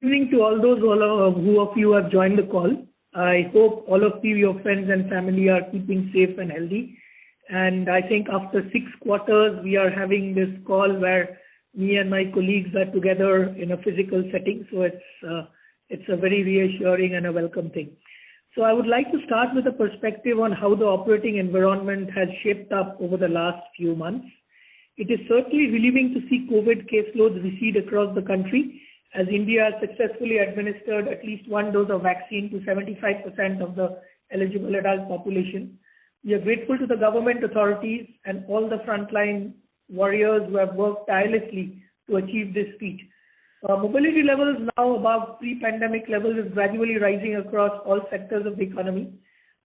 Evening to all those who of you have joined the call. I hope all of you, your friends and family are keeping safe and healthy. And I think after 6 quarters, we are having this call where me and my colleagues are together in a physical setting. So it's a very reassuring and a welcome thing. So I would like to start with a perspective on how the operating environment has shaped up over the last few months. It is certainly relieving to see COVID caseloads recede across the country, as India has successfully administered at least one dose of vaccine to 75% of the eligible adult population. We are grateful to the government authorities and all the frontline warriors who have worked tirelessly to achieve this feat. Mobility levels now above pre-pandemic levels is gradually rising across all sectors of the economy.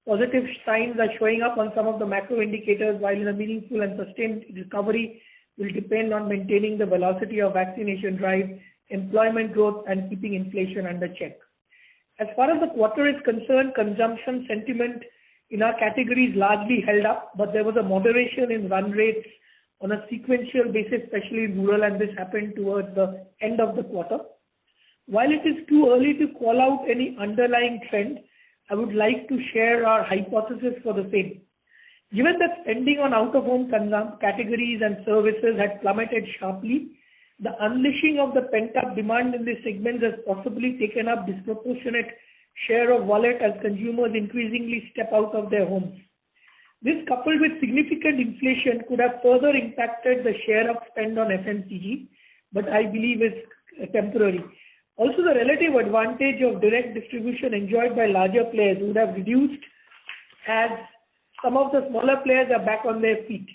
Positive signs are showing up on some of the macro indicators, while in a meaningful and sustained recovery will depend on maintaining the velocity of vaccination drive, employment growth, and keeping inflation under check. As far as the quarter is concerned, consumption sentiment in our categories largely held up, but there was a moderation in run rates on a sequential basis, especially in rural, and this happened towards the end of the quarter. While it is too early to call out any underlying trend, I would like to share our hypothesis for the same. Given that spending on out-of-home categories and services had plummeted sharply, the unleashing of the pent-up demand in these segments has possibly taken up disproportionate share of wallet as consumers increasingly step out of their homes. This, coupled with significant inflation, could have further impacted the share of spend on FMCG, but I believe it's temporary. Also, the relative advantage of direct distribution enjoyed by larger players would have reduced as some of the smaller players are back on their feet.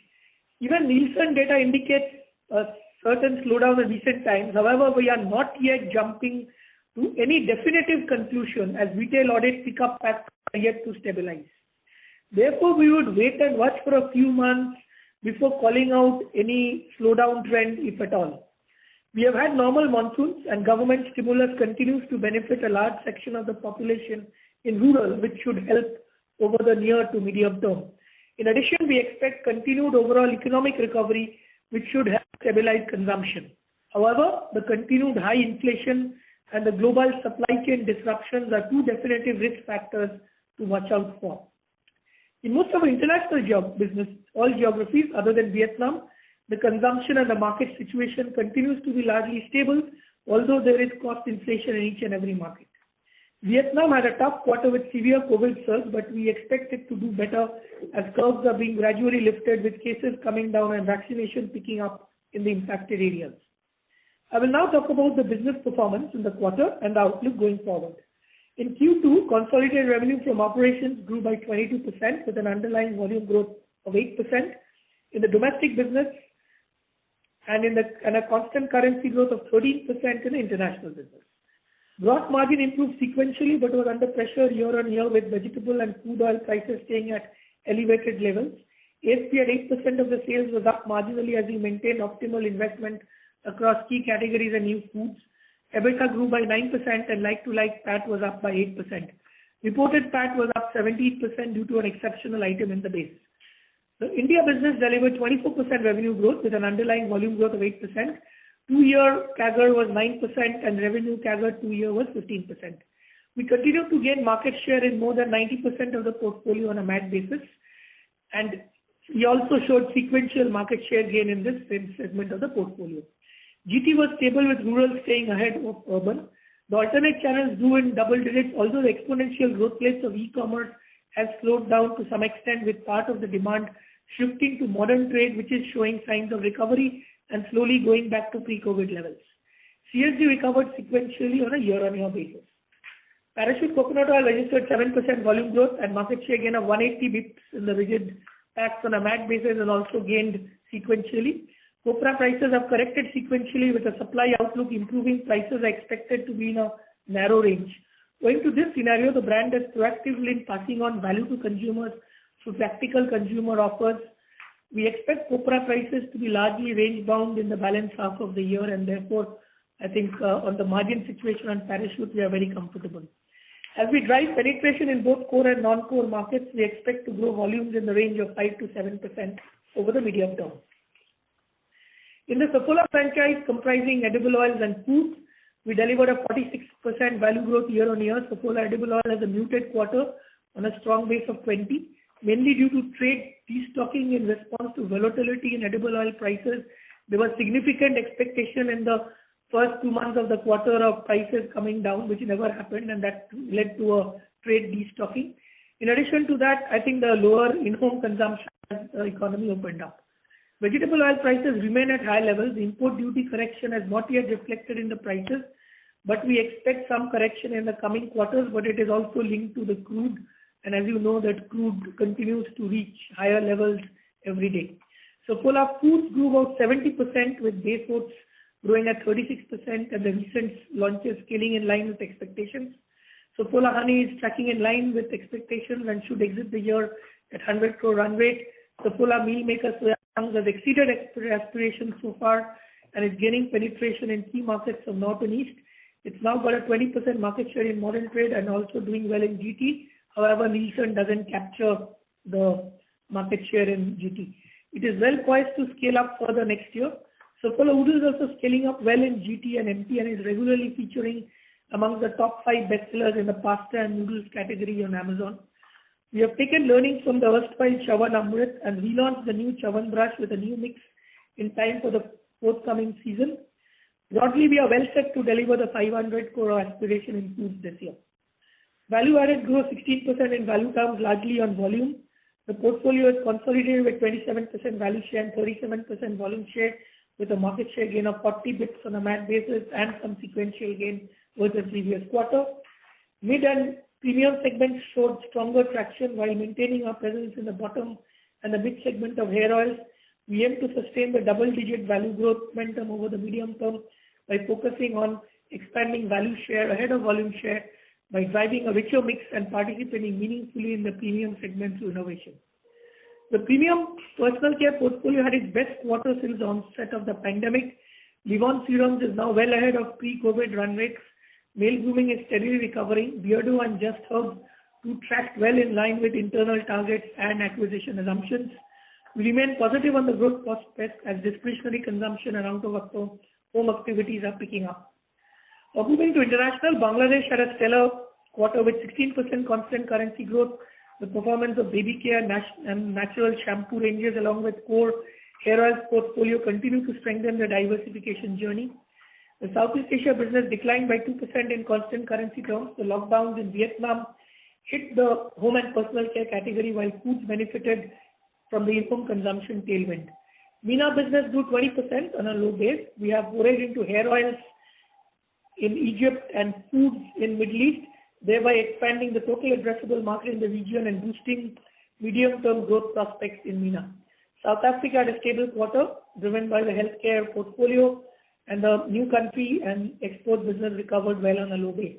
Even Nielsen data indicates a certain slowdown in recent times. However, we are not yet jumping to any definitive conclusion as retail audit pickup factors are yet to stabilize. Therefore, we would wait and watch for a few months before calling out any slowdown trend, if at all. We have had normal monsoons, and government stimulus continues to benefit a large section of the population in rural, which should help over the near to medium term. In addition, we expect continued overall economic recovery, which should help stabilize consumption. However, the continued high inflation and the global supply chain disruptions are two definitive risk factors to watch out for. In most of our international business, all geographies other than Vietnam, the consumption and the market situation continues to be largely stable, although there is cost inflation in each and every market. Vietnam had a tough quarter with severe COVID surge, but we expect it to do better as curves are being gradually lifted with cases coming down and vaccination picking up in the impacted areas. I will now talk about the business performance in the quarter and the outlook going forward. In Q2, consolidated revenue from operations grew by 22% with an underlying volume growth of 8% in the domestic business and a constant currency growth of 13% in the international business. Gross margin improved sequentially but was under pressure year on year with vegetable and food oil prices staying at elevated levels. ASP at 8% of the sales was up marginally as we maintained optimal investment across key categories and new foods. EBITDA grew by 9% and like-to-like PAT was up by 8%. Reported PAT was up 17% due to an exceptional item in the base. The India business delivered 24% revenue growth with an underlying volume growth of 8%. 2-year CAGR was 9% and revenue CAGR 2-year was 15%. We continue to gain market share in more than 90% of the portfolio on a MAT basis, and we also showed sequential market share gain in this same segment of the portfolio. GT was stable with rural staying ahead of urban. The alternate channels grew in double digits, although the exponential growth rates of e-commerce has slowed down to some extent with part of the demand shifting to modern trade, which is showing signs of recovery and slowly going back to pre-COVID levels. CSD recovered sequentially on a year-on-year basis. Parachute coconut oil registered 7% volume growth and market share gain of 180 bps in the rigid packs on a MAT basis and also gained sequentially. Copra prices have corrected sequentially with the supply outlook improving. Prices are expected to be in a narrow range. Owing to this scenario, the brand is proactively in passing on value to consumers through practical consumer offers. We expect copra prices to be largely range bound in the balance half of the year, and therefore I think on the margin situation on Parachute we are very comfortable. As we drive penetration in both core and non-core markets, we expect to grow volumes in the range of 5 to 7% over the medium term. In the Saffola franchise comprising edible oils and foods, We delivered a 46% value growth year-on-year. Saffola edible oil has a muted quarter on a strong base of 20, mainly due to trade destocking in response to volatility in edible oil prices. There was significant expectation in the first 2 months of the quarter of prices coming down, which never happened, and that led to a trade destocking. In addition to that, I think the lower in-home consumption as the economy opened up. Vegetable oil prices remain at high levels. The import duty correction has not yet reflected in the prices, but we expect some correction in the coming quarters, but it is also linked to the crude. And as you know, that crude continues to reach higher levels every day. Saffola Foods grew about 70% with base oats growing at 36% and the recent launches scaling in line with expectations. Saffola Honey is tracking in line with expectations and should exit the year at 100 crore run rate. Saffola Meal Maker Soya Chunks has exceeded aspirations so far and is gaining penetration in key markets of North and East. It's now got a 20% market share in modern trade and also doing well in GT. However, Nielsen doesn't capture the market share in GT. It is well poised to scale up further next year. Saffola Oodles is also scaling up well in GT and MT and is regularly featuring among the top 5 bestsellers in the pasta and noodles category on Amazon. We have taken learnings from the erstwhile Chavan Amrit and relaunched the new Chavan brush with a new mix in time for the forthcoming season. Broadly, we are well set to deliver the 500 crore aspiration in foods this year. Value added grew 16% in value terms, largely on volume. The portfolio is consolidated with 27% value share and 37% volume share, with a market share gain of 40 bits on a MAT basis and some sequential gain versus previous quarter. Mid and premium segments showed stronger traction while maintaining our presence in the bottom and the mid segment of hair oils. We aim to sustain the double-digit value growth momentum over the medium term by focusing on expanding value share ahead of volume share by driving a richer mix and participating meaningfully in the premium segment through innovation. The premium personal care portfolio had its best quarter since the onset of the pandemic. Livon Serums is now well ahead of pre-COVID run rates. Male grooming is steadily recovering. Beardo and Just Herbs do track well in line with internal targets and acquisition assumptions. We remain positive on the growth prospects as discretionary consumption and out-of-home activities are picking up. Moving to international, Bangladesh had a stellar quarter with 16% constant currency growth. The performance of baby care and natural shampoo ranges along with core hair oils portfolio continue to strengthen the diversification journey. The Southeast Asia business declined by 2% in constant currency terms. The lockdowns in Vietnam hit the home and personal care category while foods benefited from the in-home consumption tailwind. MENA business grew 20% on a low base. We have forayed into hair oils in Egypt and foods in Middle East, thereby expanding the total addressable market in the region and boosting medium-term growth prospects in MENA. South Africa had a stable quarter driven by the healthcare portfolio, and the new country and export business recovered well on a low base.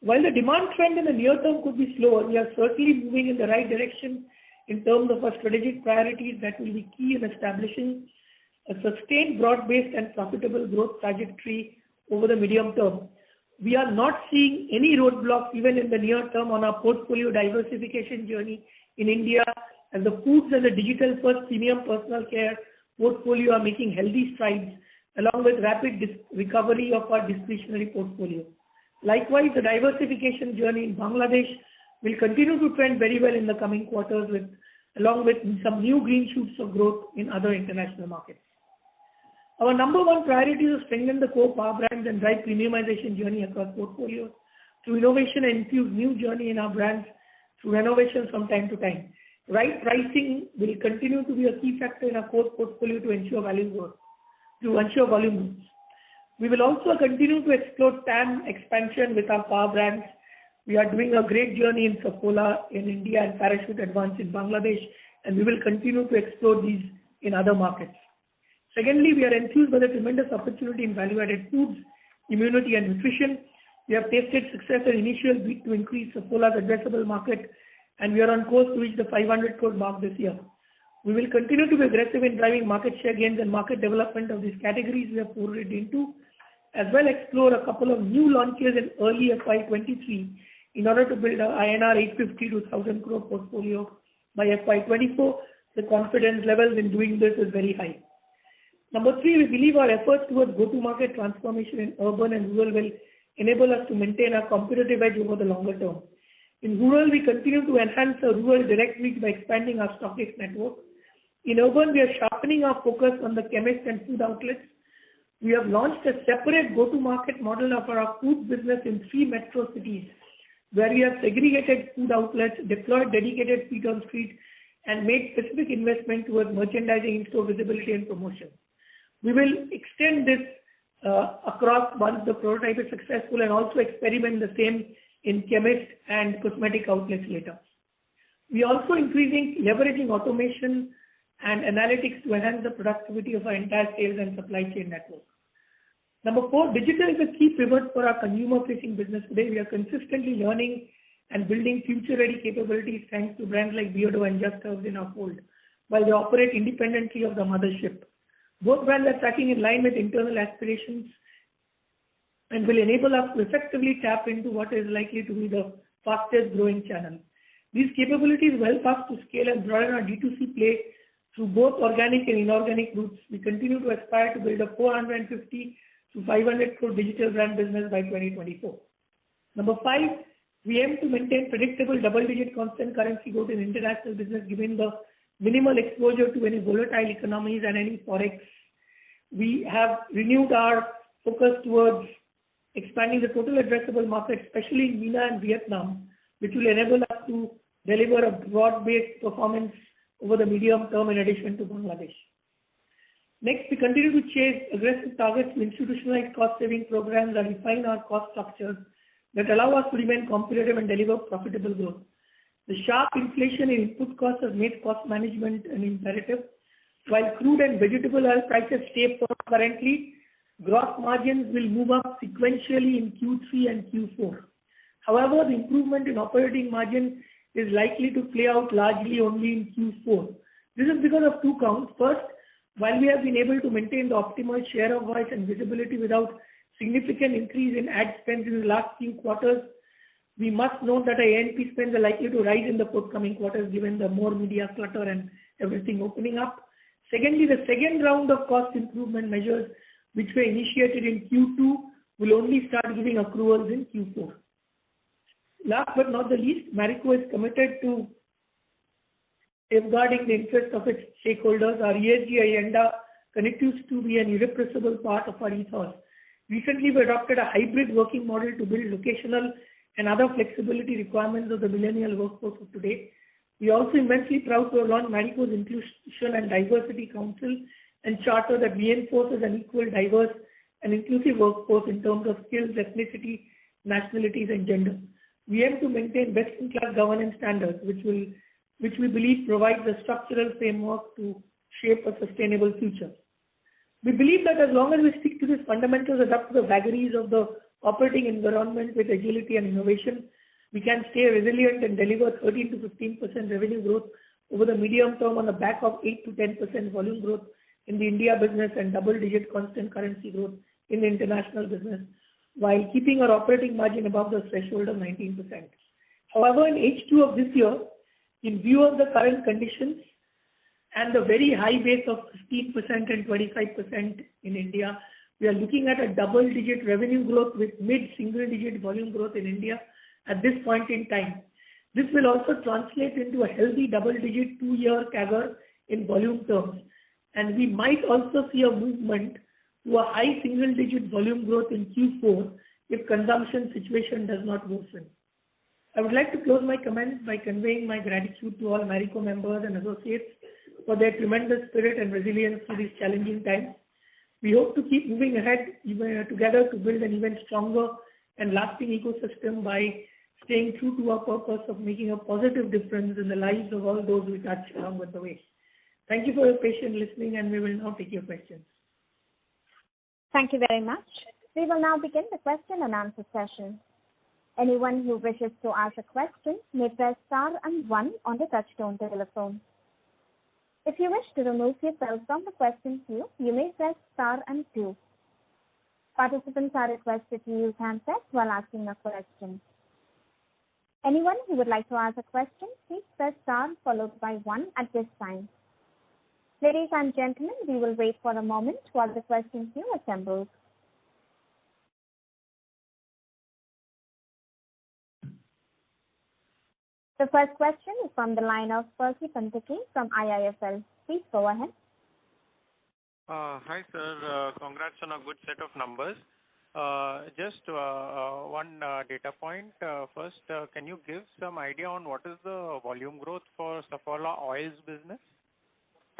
While the demand trend in the near term could be slower, we are certainly moving in the right direction in terms of our strategic priorities that will be key in establishing a sustained, broad-based and profitable growth trajectory over the medium term. We are not seeing any roadblocks even in the near term on our portfolio diversification journey in India, and the foods and the digital-first premium personal care portfolio are making healthy strides along with rapid recovery of our discretionary portfolio. Likewise, the diversification journey in Bangladesh will continue to trend very well in the coming quarters along with some new green shoots of growth in other international markets. Our number one priority is to strengthen the core power brands and drive premiumization journey across portfolios through innovation and infuse new journey in our brands through renovations from time to time. Right pricing will continue to be a key factor in our core portfolio to ensure volume growth. We will also continue to explore TAM expansion with our power brands. We are doing a great journey in Saffola in India and Parachute Advance in Bangladesh, and we will continue to explore these in other markets. Secondly, we are enthused by the tremendous opportunity in value-added foods, immunity and nutrition. We have tasted success and initial beat to increase Saffola's addressable market, and we are on course to reach the 500 crore mark this year. We will continue to be aggressive in driving market share gains and market development of these categories we have forayed into, as well explore a couple of new launches in early FY23 in order to build a INR 850 to 1000 crore portfolio by FY24. The confidence levels in doing this is very high. Number three, we believe our efforts towards go-to-market transformation in urban and rural will enable us to maintain our competitive edge over the longer term. In rural, we continue to enhance our rural direct reach by expanding our stockist network. In urban, we are sharpening our focus on the chemist and food outlets. We have launched a separate go-to-market model of our food business in 3 metro cities, where we have segregated food outlets, deployed dedicated feet on street, and made specific investment towards merchandising, in-store visibility, and promotion. We will extend this across once the prototype is successful and also experiment the same in chemist and cosmetic outlets later. We are also leveraging automation and analytics to enhance the productivity of our entire sales and supply chain network. Number 4, digital is a key pivot for our consumer-facing business today. We are consistently learning and building future-ready capabilities thanks to brands like Beardo and Just Herbs in our fold, while they operate independently of the mothership. Both brands are tracking in line with internal aspirations and will enable us to effectively tap into what is likely to be the fastest growing channel. These capabilities will help us to scale and broaden our D2C play through both organic and inorganic routes. We continue to aspire to build a 450 to 500 crore digital brand business by 2024. Number 5, we aim to maintain predictable double-digit constant currency growth in international business given the minimal exposure to any volatile economies and any forex. We have renewed our focus towards expanding the total addressable market, especially in MENA and Vietnam, which will enable us to deliver a broad-based performance over the medium term in addition to Bangladesh. Next, we continue to chase aggressive targets to institutionalize cost-saving programs and refine our cost structures that allow us to remain competitive and deliver profitable growth. The sharp inflation in input costs has made cost management an imperative. While crude and vegetable oil prices stay firm currently, gross margins will move up sequentially in Q3 and Q4. However, the improvement in operating margin is likely to play out largely only in Q4. This is because of 2 counts. First, while we have been able to maintain the optimal share of voice and visibility without significant increase in ad spends in the last few quarters, we must note that our A&P spends are likely to rise in the forthcoming quarters given the more media clutter and everything opening up. Secondly, the second round of cost improvement measures which were initiated in Q2 will only start giving accruals in Q4. Last but not the least, Marico is committed to safeguarding the interests of its stakeholders. Our ESG agenda continues to be an irrepressible part of our ethos. Recently, we adopted a hybrid working model to build locational and other flexibility requirements of the millennial workforce of today. We are also immensely proud to have launched Marico's Inclusion and Diversity Council and charter that reinforces an equal, diverse and inclusive workforce in terms of skills, ethnicity, nationalities and gender. We aim to maintain best-in-class governance standards, which we believe provides a structural framework to shape a sustainable future. We believe that as long as we stick to these fundamentals, adapt to the vagaries of the operating environment with agility and innovation, we can stay resilient and deliver 13 to 15% revenue growth over the medium term on the back of 8 to 10% volume growth in the India business and double-digit constant currency growth in the international business, while keeping our operating margin above the threshold of 19%. However, in H2 of this year, in view of the current conditions and the very high base of 15% and 25% in India, we are looking at a double-digit revenue growth with mid-single-digit volume growth in India at this point in time. This will also translate into a healthy double-digit 2-year CAGR in volume terms, and we might also see a movement to a high single-digit volume growth in Q4 if consumption situation does not worsen. I would like to close my comments by conveying my gratitude to all Marico members and associates for their tremendous spirit and resilience through these challenging times. We hope to keep moving ahead together to build an even stronger and lasting ecosystem by staying true to our purpose of making a positive difference in the lives of all those we touch along with the way. Thank you for your patient listening, and we will now take your questions. Thank you very much. We will now begin the question and answer session. Anyone who wishes to ask a question may press star and 1 on the touchtone telephone. If you wish to remove yourself from the question queue, you may press star and 2. Participants are requested to use handsets while asking a question. Anyone who would like to ask a question, please press star followed by 1 at this time. Ladies and gentlemen, we will wait for a moment while the question queue assembles. The first question is from the line of Percy Panthaki from IIFL. Please go ahead. Hi, sir. Congrats on a good set of numbers. Just one data point. First, can you give some idea on what is the volume growth for Saffola Oils business?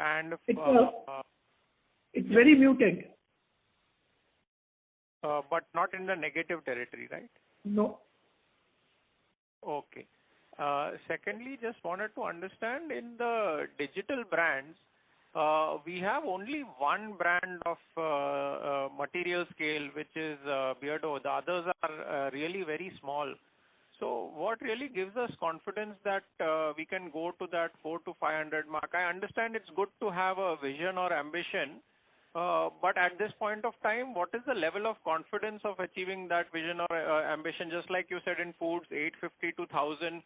And it's very muted. But not in the negative territory, right? No. Okay. Secondly, just wanted to understand in the digital brands, we have only one brand of material scale, which is Beardo. The others are really very small. So what really gives us confidence that we can go to that 400 to 500 mark? I understand it's good to have a vision or ambition, but at this point of time, what is the level of confidence of achieving that vision or ambition? Just like you said in foods, 850 to 1000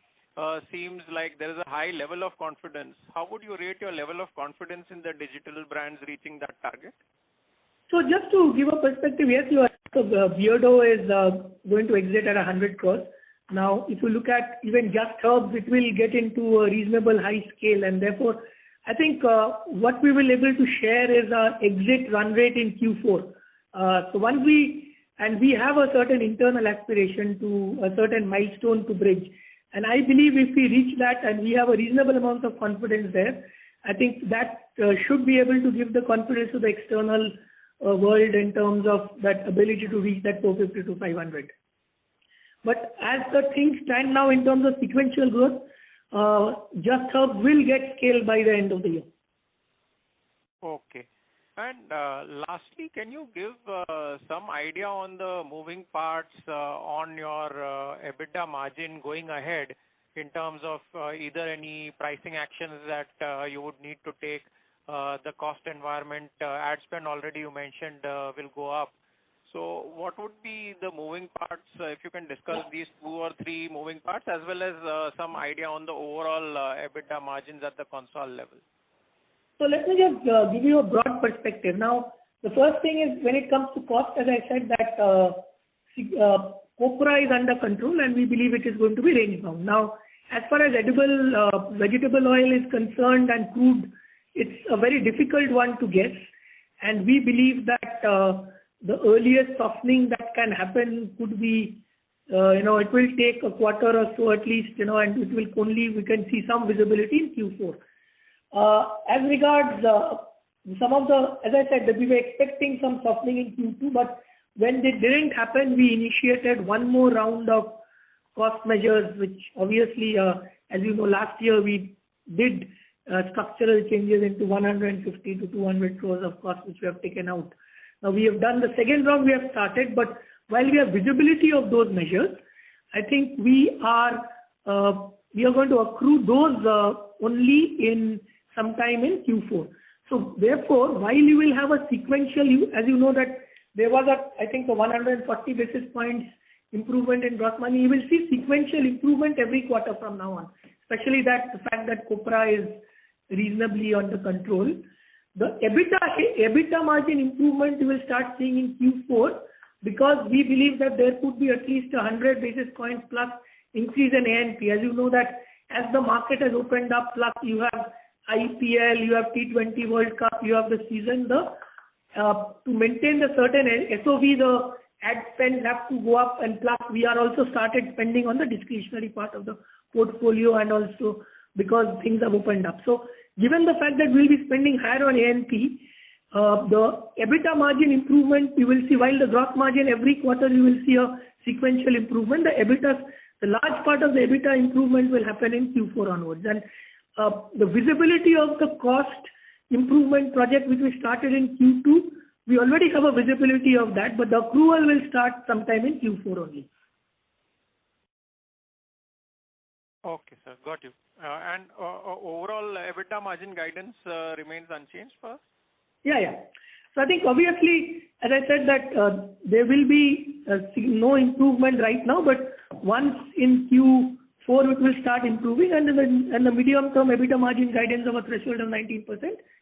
seems like there is a high level of confidence. How would you rate your level of confidence in the digital brands reaching that target? So just to give a perspective, yes, you are. So Beardo is going to exit at 100 crores. Now, if you look at even Just Herbs, it will get into a reasonable high scale, and therefore, I think what we will able to share is our exit run rate in Q4. So once we have a certain internal aspiration to a certain milestone to bridge. And I believe if we reach that and we have a reasonable amount of confidence there, I think that should be able to give the confidence to the external world in terms of that ability to reach that 450 to 500. But as the things stand now in terms of sequential growth, Just Herbs will get scaled by the end of the year. Okay. And lastly, can you give some idea on the moving parts on your EBITDA margin going ahead in terms of either any pricing actions that you would need to take, the cost environment, ad spend already you mentioned will go up. So what would be the moving parts, if you can discuss these 2 or 3 moving parts, as well as some idea on the overall EBITDA margins at the console level? So let me just give you a broad perspective. Now, the first thing is when it comes to cost, as I said, that copra is under control and we believe it is going to be range bound. Now, as far as edible vegetable oil is concerned and crude, it's a very difficult one to guess. And we believe that the earliest softening that can happen could be, it will take a quarter or so at least, and it will only, we can see some visibility in Q4. As regards some of the, as I said, that we were expecting some softening in Q2, but when it didn't happen, we initiated one more round of cost measures, which obviously, as you know, last year we did structural changes into 150 to 200 crores of cost, which we have taken out. Now we have done the second round, we have started, but while we have visibility of those measures, I think we are going to accrue those only in sometime in Q4. So therefore, while you will have a sequential, as you know that there was I think a 140 basis points improvement in gross margin, you will see sequential improvement every quarter from now on, especially the fact that copra is reasonably under control. The EBITDA margin improvement you will start seeing in Q4 because we believe that there could be at least 100 basis points plus increase in A&P. As you know that as the market has opened up, plus you have IPL, you have T20 World Cup, you have the season, to maintain the certain SOV, the ad spend have to go up, and plus we are also started spending on the discretionary part of the portfolio and also because things have opened up. So given the fact that we'll be spending higher on A&P, the EBITDA margin improvement you will see, while the gross margin every quarter you will see a sequential improvement, the large part of the EBITDA improvement will happen in Q4 onwards. And the visibility of the cost improvement project which we started in Q2, we already have a visibility of that, but the accrual will start sometime in Q4 only. Okay, sir. Got you. And overall EBITDA margin guidance remains unchanged for us? Yeah. So I think obviously, as I said that there will be no improvement right now, but once in 4 it will start improving, and the medium term EBITDA margin guidance of a threshold of 19%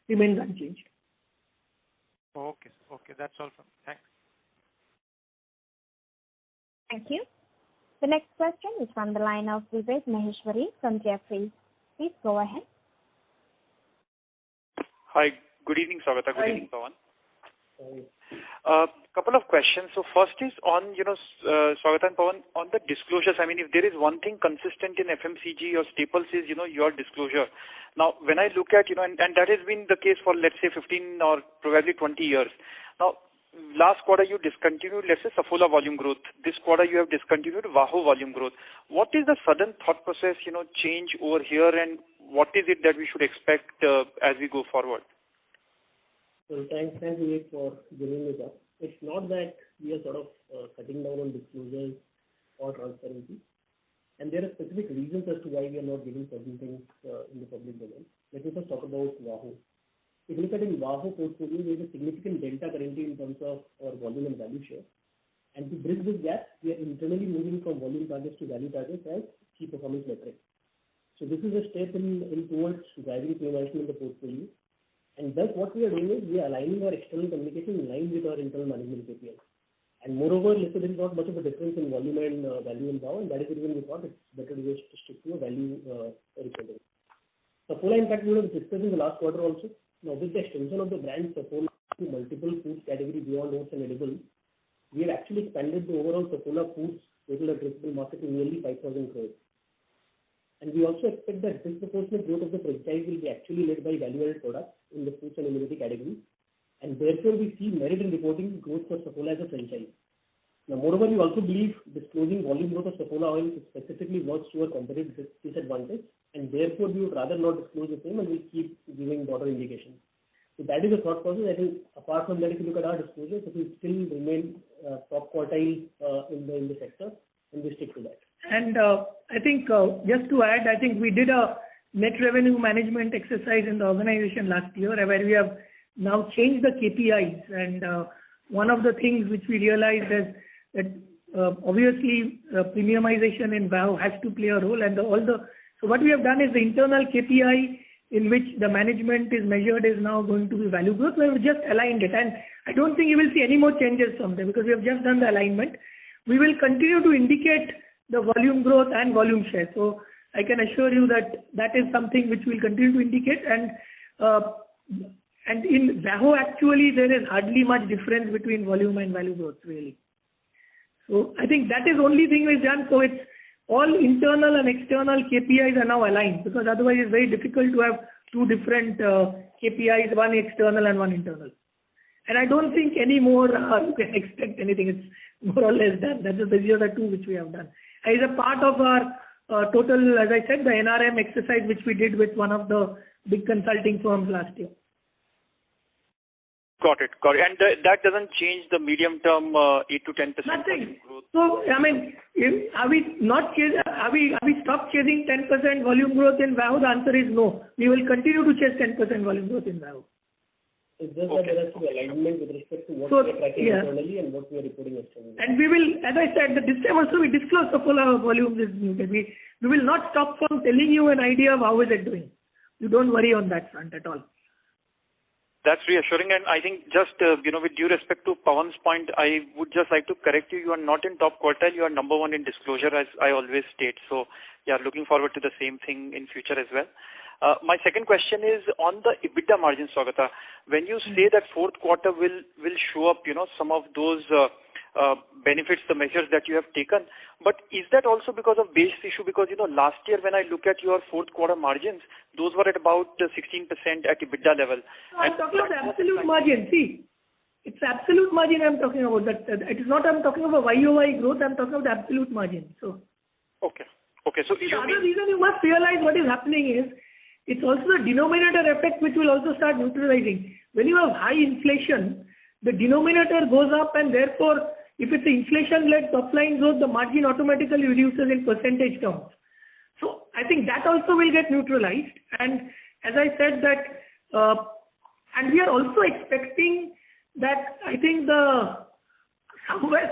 remains unchanged. Okay. Okay. That's all from me. Thanks. Thank you. The next question is from the line of Vivek Maheshwari from Jefferies. Please go ahead. Hi. Good evening, Saugata. Good evening, Pawan. Hi. Couple of questions. So first is on, Saugata and Pawan, on the disclosures. I mean, if there is one thing consistent in FMCG or staples is, your disclosure. Now, when I look at, and that has been the case for, let's say, 15 or probably 20 years. Now, last quarter you discontinued, let's say, Saffola volume growth. This quarter you have discontinued VAHO volume growth. What is the sudden thought process, change over here, and what is it that we should expect as we go forward? So thanks Vivek for giving this up. It's not that we are sort of cutting down on disclosures or transparency, and there are specific reasons as to why we are not giving certain things in the public domain. Let me first talk about VAHO. If you look at in VAHO portfolio, there is a significant delta currently in terms of our volume and value share. And to bridge this gap, we are internally moving from volume targets to value targets as key performance metrics. So this is a step in towards driving premiumization in the portfolio. And thus what we are doing is we are aligning our external communication in line with our internal management KPIs. And moreover, let's say there is not much of a difference in volume and value in VAHO, and that is the reason we thought it's better to just stick to a value reporting. Saffola, in fact, we have discussed in the last quarter also. Now, with the extension of the brand Saffola to multiple food categories beyond oats and edibles, we have actually expanded the overall Saffola Foods total addressable market to nearly 5,000 crores. And we also expect that disproportionate growth of the franchise will be actually led by value-added products in the foods and immunity category. And therefore, we see merit in reporting growth for Saffola as a franchise. Now, moreover, we also believe disclosing volume growth of Saffola oil specifically works to our competitive disadvantage, and therefore we would rather not disclose the same and we'll keep giving broader indications. So that is the thought process. I think apart from that, if you look at our disclosures, it will still remain top quartile in the sector, and we stick to that. And I think just to add, I think we did a net revenue management exercise in the organization last year where we have now changed the KPIs. And one of the things which we realized is that obviously premiumization in VAHO has to play a role. And so what we have done is the internal KPI in which the management is measured is now going to be value growth. We have just aligned it. And I don't think you will see any more changes from there because we have just done the alignment. We will continue to indicate the volume growth and volume share. So I can assure you that that is something which we'll continue to indicate. And in VAHO, actually, there is hardly much difference between volume and value growth, really. So I think that is the only thing we've done. So it's all internal and external KPIs are now aligned because otherwise it's very difficult to have two different KPIs, one external and one internal. And I don't think any more you can expect anything. It's more or less done. These are the two which we have done. As a part of our total, as I said, the NRM exercise which we did with one of the big consulting firms last year. Got it. And that doesn't change the medium term 8 to 10% Nothing. growth. So I mean, are we stopped chasing 10% volume growth in VAHO? The answer is no. We will continue to chase 10% volume growth in VAHO. It's just that there has to be alignment with respect to what we are tracking internally and what we are reporting externally. And we will, as I said, this time also we disclose Saffola volume is muted. We will not stop from telling you an idea of how is it doing. You don't worry on that front at all. That's reassuring, and I think just, with due respect to Pawan's point, I would just like to correct you. You are not in top quartile. You are number one in disclosure, as I always state. So, yeah, looking forward to the same thing in future as well. My second question is on the EBITDA margin, Saugata. When you say that fourth quarter will show up, some of those benefits, the measures that you have taken, but is that also because of base issue? Because, last year when I look at your fourth quarter margins, those were at about 16% at EBITDA level. I'm talking about absolute margin. See, it's absolute margin I'm talking about. That it is not I'm talking about YOY growth. I'm talking about absolute margin. So. Okay. So the other reason you must realize what is happening is it's also the denominator effect which will also start neutralizing. When you have high inflation, the denominator goes up and therefore if it's inflation-led top-line growth, the margin automatically reduces in percentage terms. So I think that also will get neutralized. And as I said that, and we are also expecting that I think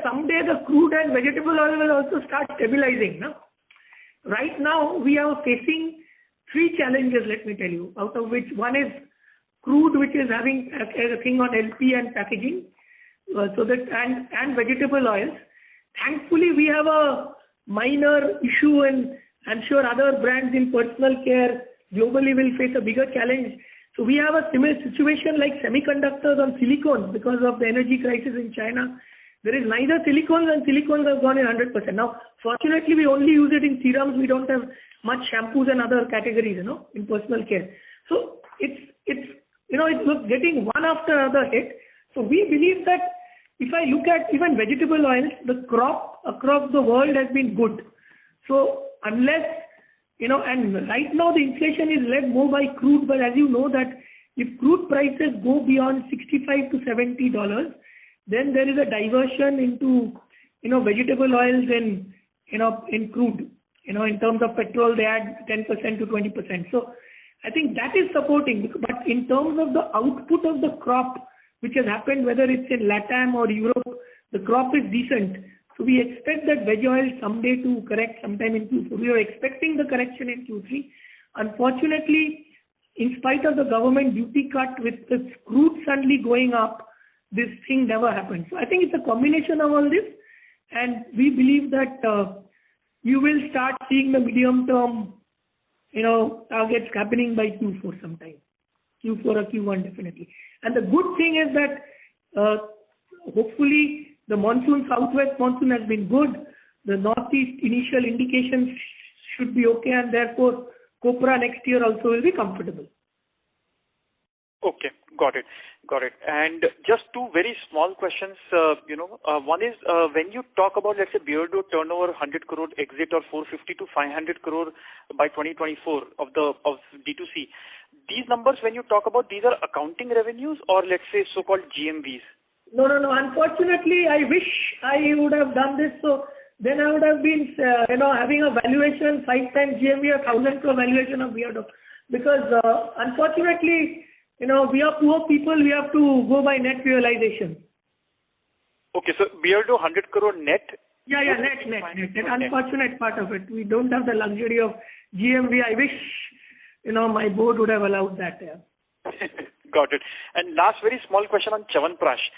someday the crude and vegetable oil will also start stabilizing. No? right now we are facing 3 challenges, let me tell you, out of which one is crude, which is having a thing on LP and packaging, and vegetable oils. Thankfully, we have a minor issue, and I'm sure other brands in personal care globally will face a bigger challenge. So we have a similar situation like semiconductors on silicones because of the energy crisis in China. There is neither silicones, and silicones have gone in 100%. Now, fortunately, we only use it in serums. We don't have much shampoos and other categories, in personal care. So it's getting one after another hit. So we believe that if I look at even vegetable oils, the crop across the world has been good. So unless, and right now the inflation is led more by crude, but as you know that if crude prices go beyond $65 to $70, then there is a diversion into, vegetable oils and, in crude. In terms of petrol, they add 10% to 20%. So I think that is supporting. But in terms of the output of the crop, which has happened, whether it's in LATAM or Europe, the crop is decent. So we expect that veg oil someday to correct sometime in Q4. We are expecting the correction in Q3. Unfortunately, in spite of the government duty cut with the crude suddenly going up, this thing never happened. So I think it's a combination of all this, and we believe that you will start seeing the medium term, targets happening by Q4 sometime. Q4 or Q1 definitely. And the good thing is that hopefully the southwest monsoon has been good. The northeast initial indications should be okay, and therefore copra next year also will be comfortable. Okay, got it. And just 2 very small questions. One is when you talk about, let's say, Beardo turnover 100 crore exit or 450 to 500 crore by 2024 of D2C. These numbers, when you talk about, these are accounting revenues or let's say so-called GMVs? No. Unfortunately, I wish I would have done this. So then I would have been, having a valuation 5 times GMV, 1,000 crore valuation of Beardo. Because unfortunately, we are poor people. We have to go by net realization. Okay, so Beardo 100 crore net? Yeah, net. An unfortunate part of it. We don't have the luxury of GMV. I wish, my board would have allowed that. Yeah. Got it. And last very small question on Chyawanprash.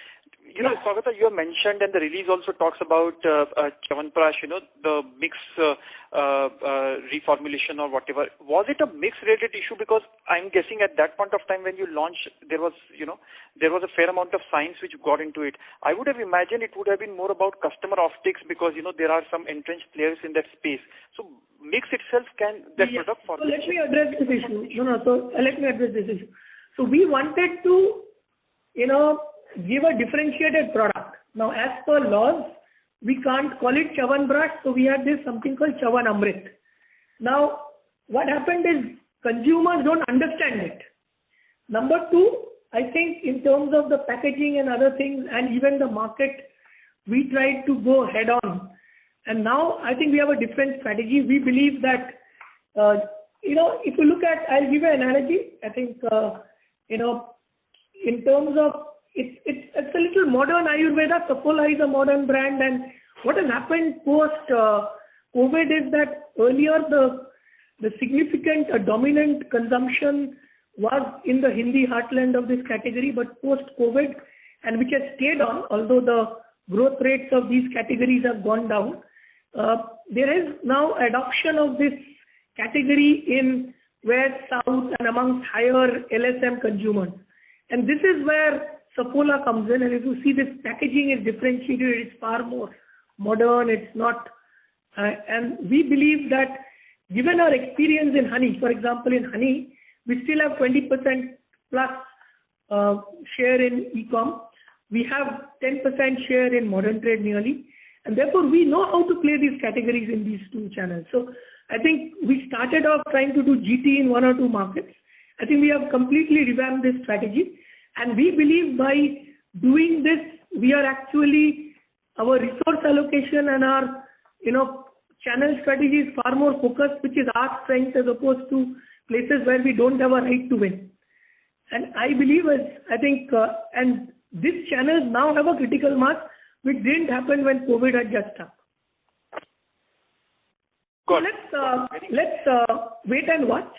Saugata, you have mentioned, and the release also talks about Chyawanprash, the mix reformulation or whatever. Was it a mix-related issue? Because I'm guessing at that point of time when you launched, there was a fair amount of science which got into it. I would have imagined it would have been more about customer offtakes because, there are some entrenched players in that space. So mix itself product formulation. So let me address this issue. Let me address this issue. So we wanted to, give a differentiated product. Now, as per laws, we can't call it Chyawanprash, so we had something called Chyawanamrit. Now, what happened is consumers don't understand it. Number 2, I think in terms of the packaging and other things, and even the market, we tried to go head on. And now I think we have a different strategy. We believe that, if you look at, I'll give you an analogy. I think, in terms of, it's a little modern Ayurveda. Saffola is a modern brand, and what has happened post COVID is that earlier the significant dominant consumption was in the Hindi heartland of this category, but post COVID, and which has stayed on, although the growth rates of these categories have gone down, there is now adoption of this category in West, South, and amongst higher LSM consumers. And this is where Saffola comes in, and if you see this packaging is differentiated, it's far more modern, it's not, and we believe that given our experience in honey, for example, in honey, we still have 20% plus share in e-com. We have 10% share in modern trade nearly, and therefore we know how to play these categories in these 2 channels. So I think we started off trying to do GT in 1 or 2 markets. I think we have completely revamped this strategy. And we believe by doing this, we are actually, our resource allocation and our, channel strategy is far more focused, which is our strength as opposed to places where we don't have a right to win. And I believe, and these channels now have a critical mass, which didn't happen when COVID had just started. So let's wait and watch.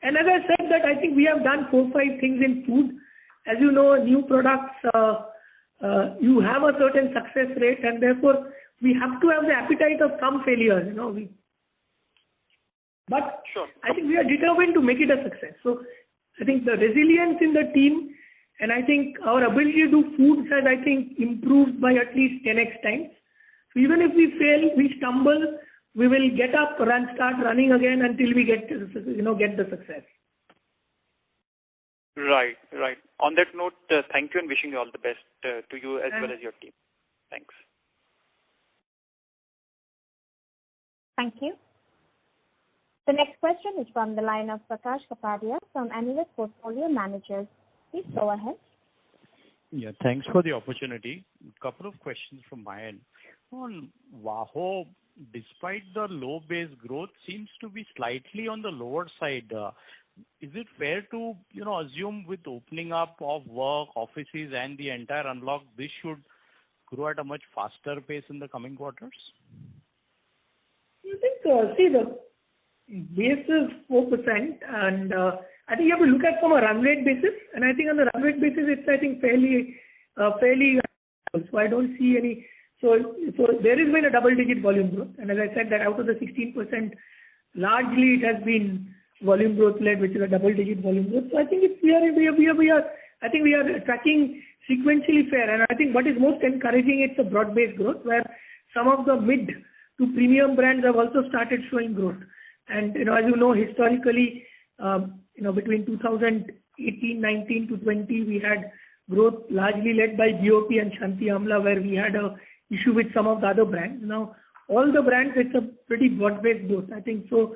And as I said that I think we have done 4-5 things in food. As you know, new products, you have a certain success rate, and therefore we have to have the appetite of some failures, But Sure. I think we are determined to make it a success. So I think the resilience in the team, and I think our ability to do foods has, I think, improved by at least 10x times. So even if we fail, we stumble, we will get up and start running again until we get the success. Right. On that note, thank you and wishing you all the best to you as well as your team. Thanks. Thank you. The next question is from the line of Prakash Kapadia from Anived Portfolio Managers. Please go ahead. Yeah, thanks for the opportunity. A couple of questions from my end. On VAHO, despite the low base growth, seems to be slightly on the lower side. Is it fair to assume with opening up of work, offices and the entire unlock, this should grow at a much faster pace in the coming quarters? I think, see, the base is 4%, and I think you have to look at from a run rate basis, and I think on the run rate basis, it's, I think, fairly, so I don't see any, so there has been a double-digit volume growth, and as I said that out of the 16%, largely it has been volume growth led, which is a double-digit volume growth. So I think we are tracking sequentially fair, and I think what is most encouraging, it's a broad-based growth where some of the mid to premium brands have also started showing growth. And as you know, historically, between 2018, 19 to 20, we had growth largely led by BOP and Shanti Amla, where we had a issue with some of the other brands. Now, all the brands, it's a pretty broad-based growth. I think so.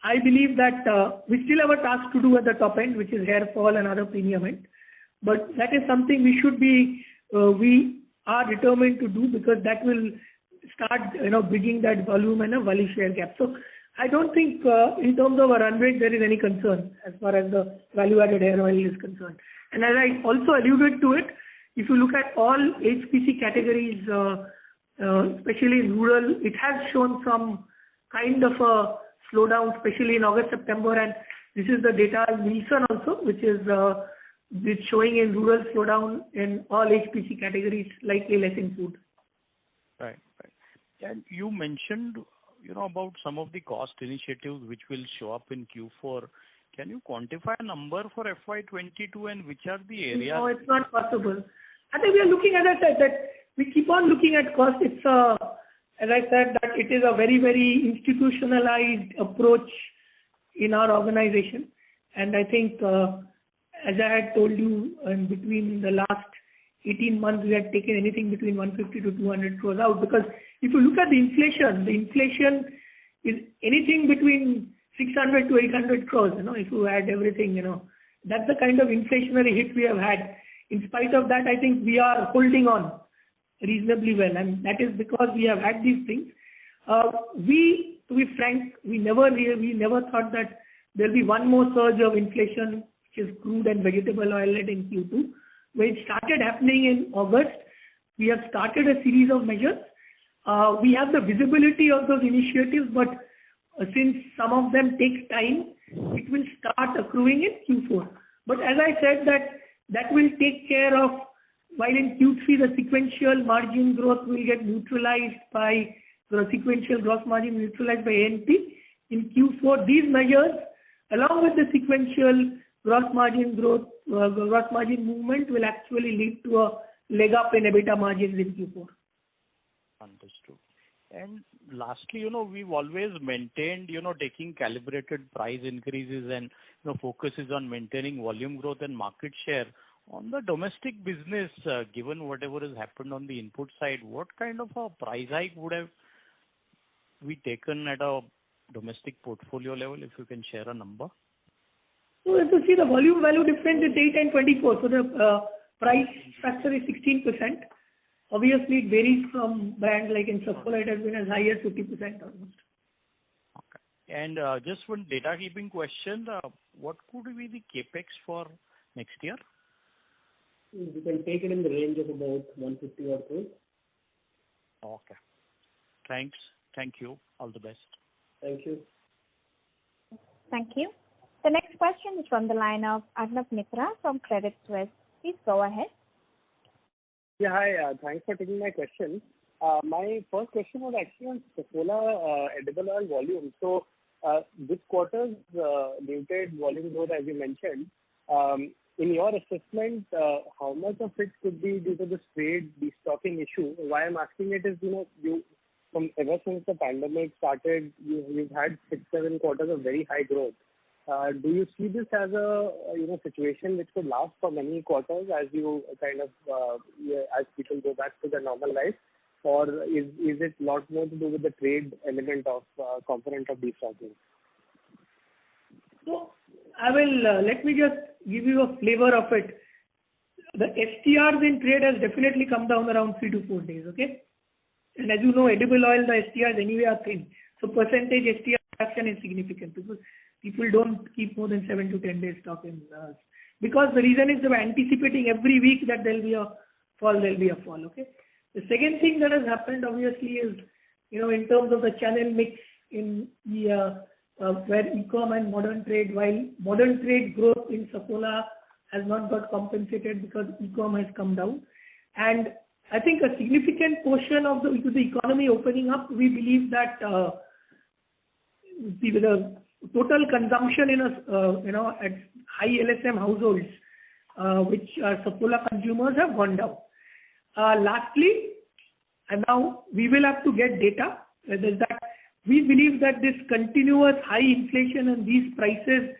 I believe that we still have a task to do at the top end, which is hair fall and other premium end. But that is something we are determined to do, because that will start, bridging that volume and a value share gap. So I don't think in terms of a run rate, there is any concern as far as the value-added hair oil is concerned. And as I also alluded to it, if you look at all HPC categories, especially in rural, it has shown some kind of a slowdown, especially in August, September, and this is the data Nielsen also, which is showing in rural slowdown in all HPC categories, slightly less in food. Right. And you mentioned, about some of the cost initiatives which will show up in Q4. Can you quantify a number for FY22 and which are the areas? No, it's not possible. I think we are looking, as I said, that we keep on looking at cost. It's as I said, that it is a very, very institutionalized approach in our organization. And I think, as I had told you, between the last 18 months, we had taken anything between 150 to 200 crores out. Because if you look at the inflation is anything between 600 to 800 crores, if you add everything, that's the kind of inflationary hit we have had. In spite of that, I think we are holding on reasonably well, and that is because we have had these things. To be frank, we never thought that there'll be one more surge of inflation, which is crude and vegetable oil led in Q2. When it started happening in August, we have started a series of measures. We have the visibility of those initiatives, but since some of them take time, it will start accruing in Q4. But as I said, that will take care of, while in Q3 the sequential margin growth will get neutralized by the sequential gross margin neutralized by A&P. In Q4, these measures, along with the sequential gross margin growth, gross margin movement, will actually lead to a leg up in EBITDA margins in Q4. Understood. And lastly, we've always maintained, taking calibrated price increases and, focuses on maintaining volume growth and market share. On the domestic business, given whatever has happened on the input side, what kind of a price hike would have we taken at a domestic portfolio level, if you can share a number? So if you see the volume value difference is 8 and 24, so the price factor is 16%. Obviously, it varies from brand, like in Saffola, it has been as high as 50% almost. Okay. And just one data keeping question, what could be the capex for next year? We can take it in the range of about 150 odd crores. Okay. Thanks. Thank you. All the best. Thank you. Thank you. The next question is from the line of Arnab Mitra from Credit Suisse. Please go ahead. Yeah, hi. Thanks for taking my question. My first question was actually on Saffola edible oil volume. So this quarter's muted volume growth, as you mentioned, in your assessment, how much of it could be due to the trade destocking issue? Why I'm asking it is, you from ever since the pandemic started, you've had 6-7 quarters of very high growth. Do you see this as a situation which could last for many quarters as you kind of as people go back to their normal life, or is it a lot more to do with the trade element of component of destocking? So I will let me just give you a flavor of it. The STRs in trade has definitely come down around 3 to 4 days. Okay, and as you know, edible oil, the STRs anyway are thin, so percentage STR reduction is significant because people don't keep more than 7 to 10 days stock in because the reason is they were anticipating every week that there'll be a fall. Okay. The second thing that has happened obviously is, in terms of the channel mix in the where e-com and modern trade, while modern trade growth in Saffola has not got compensated because e-com has come down, and I think a significant portion of the economy opening up, we believe that the total consumption in at high LSM households, which are Saffola consumers, have gone down. Lastly, and now we will have to get data, is that we believe that this continuous high inflation and these prices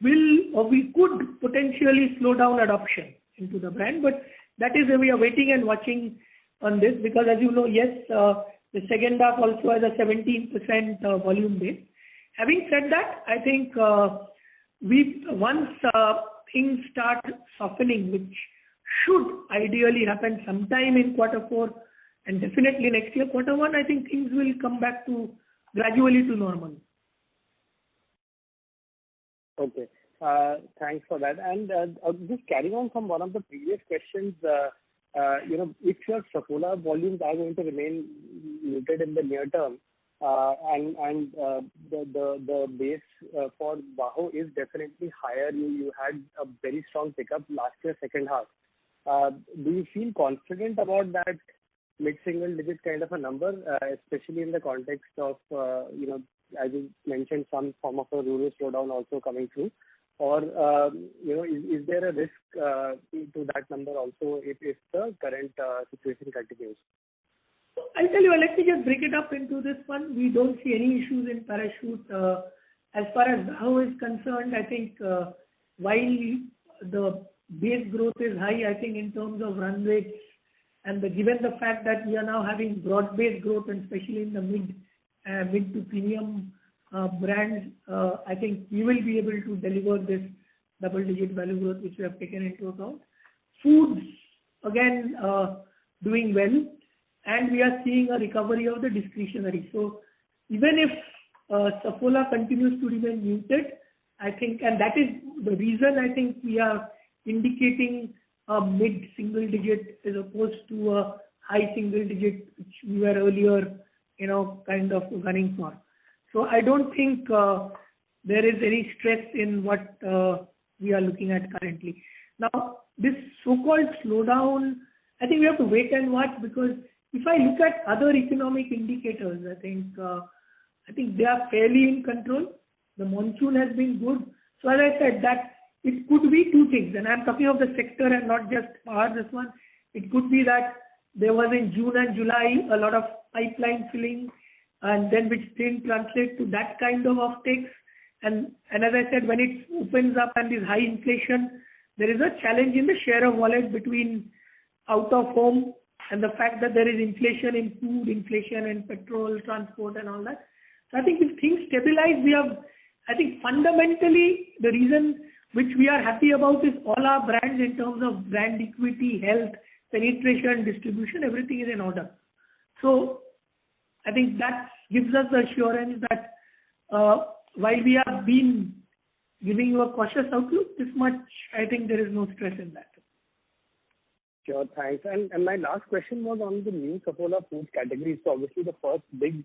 will or we could potentially slow down adoption into the brand, but that is where we are waiting and watching on this because as you know, yes, the second half also has a 17% volume base. Having said that, I think once things start softening, which should ideally happen sometime in quarter 4 and definitely next year, quarter 1, I think things will come back to gradually to normal. Okay. Thanks for that. And just carrying on from one of the previous questions, if your Saffola volumes are going to remain muted in the near term, and the base for VAHO is definitely higher. You had a very strong pickup last year, second half. Do you feel confident about that mid-single digit kind of a number, especially in the context of, as you mentioned, some form of a rural slowdown also coming through? Or, is there a risk to that number also if the current situation continues? I'll tell you, let me just break it up into this one. We don't see any issues in Parachute. As far as VAHO is concerned, I think while the base growth is high, I think in terms of run rates, and given the fact that we are now having broad-based growth, and especially in the mid to premium brands, I think we will be able to deliver this double-digit value growth which we have taken into account. Foods, again, doing well, and we are seeing a recovery of the discretionary. So even if Saffola continues to remain muted, I think, and that is the reason I think we are indicating a mid-single digit as opposed to a high single digit, which we were earlier, kind of gunning for. So I don't think there is any stress in what we are looking at currently. Now, this so-called slowdown, I think we have to wait and watch, because if I look at other economic indicators, I think they are fairly in control. The monsoon has been good. So as I said, that it could be two things, and I'm talking of the sector and not just this one. It could be that there was in June and July a lot of pipeline filling, and then which didn't translate to that kind of offtakes. And as I said, when it opens up and is high inflation, there is a challenge in the share of wallet between out of home and the fact that there is inflation in food, inflation in petrol, transport and all that. So I think if things stabilize, I think fundamentally the reason which we are happy about is all our brands in terms of brand equity, health, penetration, distribution, everything is in order. So I think that gives us the assurance that while we have been giving you a cautious outlook, this much, I think there is no stress in that. Sure, thanks. And my last question was on the new Saffola food category. So obviously the first big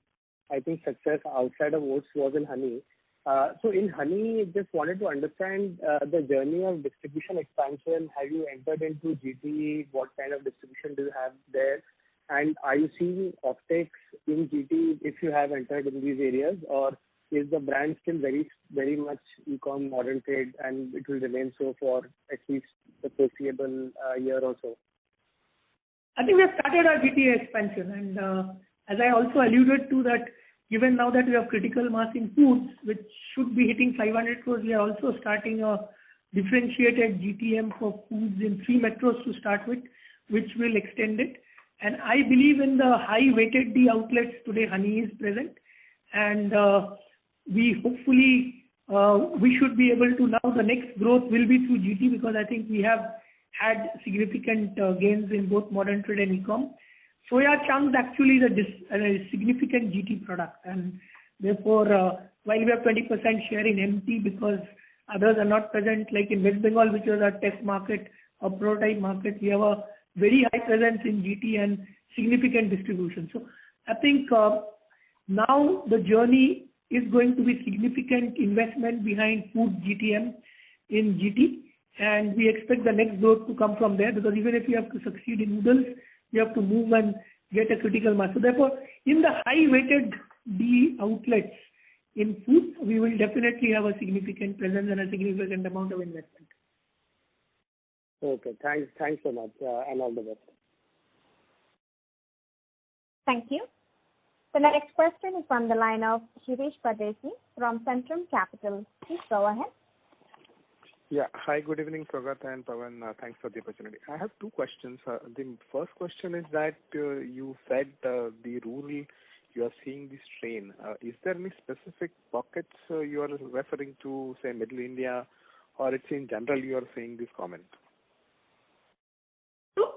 I think, success outside of oats was in honey. So in honey, just wanted to understand the journey of distribution expansion. Have you entered into GT? What kind of distribution do you have there? And are you seeing offtakes in GT if you have entered in these areas, or is the brand still very much e-com modern trade and it will remain so for at least the foreseeable year or so? I think we have started our GT expansion, and as I also alluded to that, given now that we have critical mass in foods, which should be hitting 500 crores, we are also starting a differentiated GTM for foods in 3 metros to start with, which will extend it. And I believe in the high weighted D outlets today, honey is present, and we hopefully we should be able to, now the next growth will be through GT, because I think we have had significant gains in both modern trade and e-com. Soya chunks actually is a significant GT product, and therefore while we have 20% share in MT because others are not present, like in West Bengal, which was our test market or prototype market, we have a very high presence in GT and significant distribution. So I think now the journey is going to be significant investment behind food GTM in GT, and we expect the next growth to come from there, because even if you have to succeed in noodles, you have to move and get a critical mass. So therefore, in the high weighted D outlets in food, we will definitely have a significant presence and a significant amount of investment. Okay, thanks so much, and all the best. Thank you. The next question is from the line of Shirish Pardeshi from Centrum Capital. Please go ahead. Yeah. Hi, good evening, Saugata and Pawan. Thanks for the opportunity. I have 2 questions. The first question is that you said the rural, you are seeing this strain. Is there any specific pockets you are referring to, say, Middle India, or it's in general you are saying this comment? So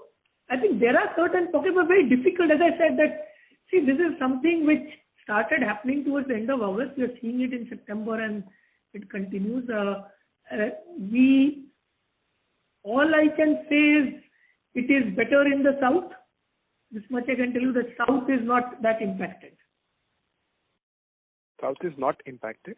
I think there are certain pockets, but very difficult. As I said that, see, this is something which started happening towards the end of August. We are seeing it in September and it continues. All I can say is it is better in the south. This much I can tell you, the south is not that impacted. South is not impacted?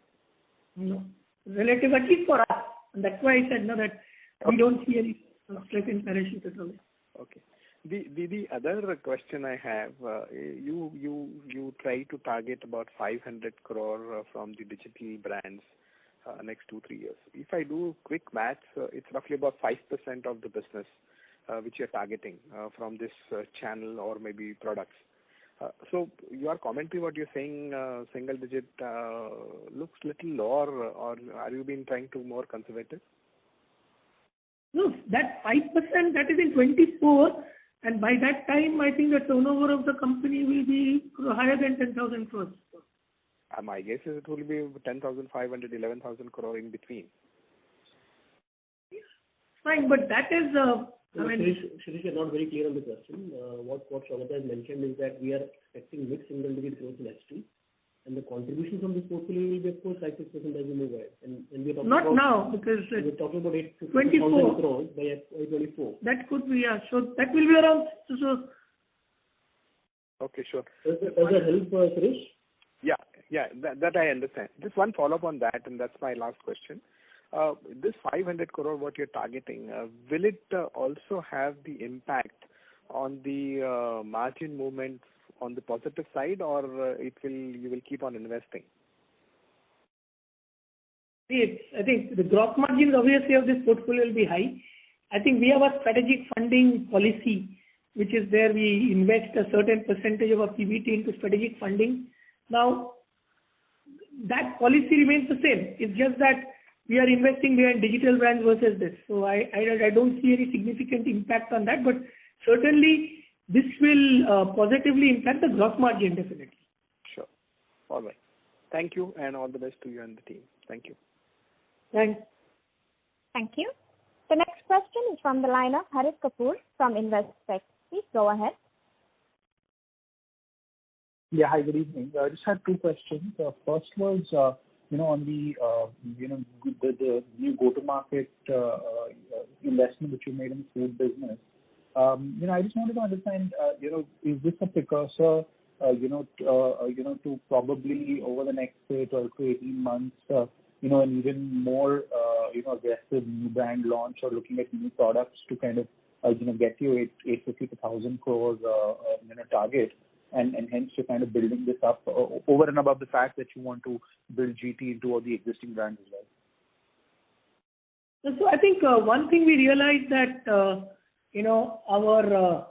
No. Relative, at least for us. And that's why I said no, that we don't see any stress in parachute at all. Okay. The other question I have, you try to target about 500 crore from the digital brands next 2-3 years. If I do quick maths, it's roughly about 5% of the business which you're targeting from this channel or maybe products. So your commentary, what you're saying, single digit looks little lower, or are you being trying to more conservative? No, that 5% that is in 24, and by that time I think the turnover of the company will be higher than 10,000 crores. My guess is it will be 10,500, 11,000 crore in between. Fine, but that is, Shirish, you're not very clear on the question. What Saugata has mentioned is that we are expecting mid-single digit growth in H2, and the contribution from this portfolio will be, of course, 5-6% as we move ahead. And we're talking not about, now, because we're talking about 24 crores by 24. That could be, yeah. So that will be around. So Okay, sure. Does that help, Shirish? Yeah, that I understand. Just one follow-up on that, and that's my last question. This 500 crore, what you're targeting, will it also have the impact on the margin movement on the positive side, or you will keep on investing? See, I think the gross margins obviously of this portfolio will be high. I think we have a strategic funding policy, which is there we invest a certain percentage of our PBT into strategic funding. Now, that policy remains the same. It's just that we are investing behind digital brands versus this. So I don't see any significant impact on that, but certainly this will positively impact the gross margin definitely. Sure. All right. Thank you, and all the best to you and the team. Thank you. Thanks. Thank you. The next question is from the line of Harit Kapoor from Investec. Please go ahead. Yeah, hi, good evening. I just had 2 questions. First was, on the, the new go-to-market investment that you made in the food business. I just wanted to understand, is this a precursor to probably over the next, say, 12 to 18 months, an even more, aggressive new brand launch or looking at new products to kind of, get you 850 to 1,000 crores, target, and hence you're kind of building this up over and above the fact that you want to build GT into all the existing brands as well? So I think one thing we realized that, our